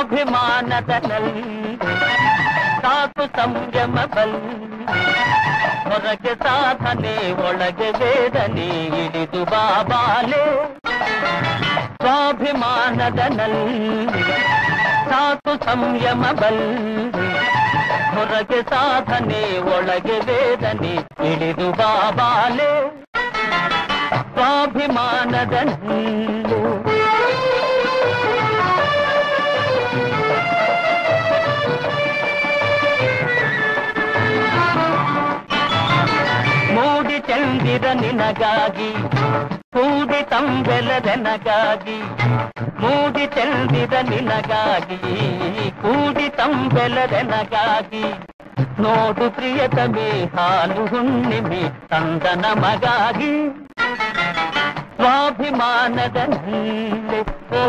ಸ್ವಾಭಿಮಾನದಲ್ಲಿ ಸಾಕು ಸಂಯಮ ಬಲ್ ಹೊರಗೆ ಸಾಧನೆ ಒಳಗೆ ವೇದನೆ ಇಳಿದು ಬಾಬಾಲೆ ಸ್ವಾಭಿಮಾನದಲ್ಲಿ ಸಾಕು ಸಂಯಮ ಬಲ್ ಹೊರಗೆ ಸಾಧನೆ ಒಳಗೆ ವೇದನೆ ಇಳಿದು ಬಾಬಾಲೆ ಸ್ವಾಭಿಮಾನದಲ್ಲಿ ಮೂಡಿ ಚಂದಿರ ನಿನಗಾಗಿ ಕೂಡಿ ತಂಬೆಲದೆನಗಾಗಿ ಮೂಡಿ ಚಂದಿರ ನಿನಗಾಗಿ ಕೂಡಿ ತಂಬೆಲದೆನಗಾಗಿ ನೋಡು ಪ್ರಿಯತಮೆ ಹಾಲು ಹುಣ್ಣಿಮೆ ತಂದ ನಮಗಾಗಿ ಸ್ವಾಭಿಮಾನದಲ್ಲಿ ಓ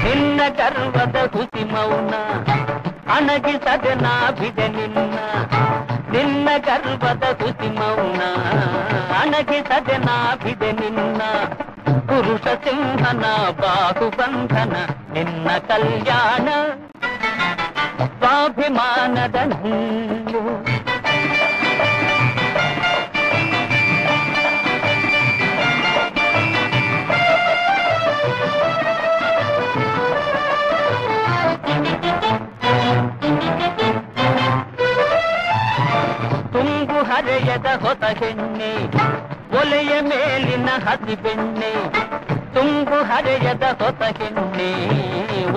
ನಿನ್ನ ಗರ್ವದ ಹುಸಿ ಮೌನ ಅಣಗಿಸದೆ ನಾಭಿದೆ ನಿನ್ನ ನಿನ್ನ ಗರ್ವದ ಹುಸಿ ಮೌನ ಅಣಗಿಸದೆ ನಾಭಿದೆ ನಿನ್ನ ಪುರುಷ ಸಿಂಹನ ಬಾಹುಬಂಧನ ನಿನ್ನ ಕಲ್ಯಾಣ ಸ್ವಾಭಿಮಾನದಲ್ಲಿ ತುಂಗು ಹರೆಯದ ಹೊಸ ಹೆಣ್ಣೆ ಒಲೆಯ ಮೇಲಿನ ಹಸಿ ಬೆಣ್ಣೆ ತುಂಗು ಹರೆಯದ ಹೊಸ ಹೆಣ್ಣೆ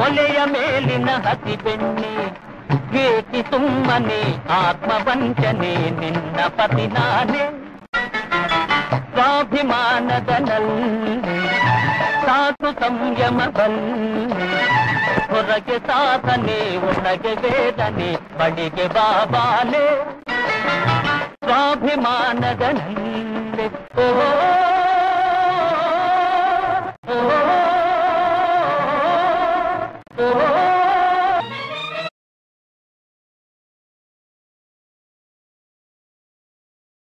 ಒಲೆಯ ಮೇಲಿನ ಹಸಿ ಬೆಣ್ಣೆ ಏಕೆ ಸುಮ್ಮನೆ ಆತ್ಮವಂಚನೆ ನಿನ್ನ ಪತಿ ನಾನೇ ಸ್ವಾಭಿಮಾನದಲ್ಲಿ ಸಾಕು ಸಂಯಮ ಬಲ್ಲಿ ಹೊರಗೆ ಸಾಧನೆ ಒಳಗೆ ವೇದನೆ ಬಳಿಗೆ ಬಾಬಾಲೆ ಸ್ವಾಭಿಮಾನದಲ್ಲಿ ಓ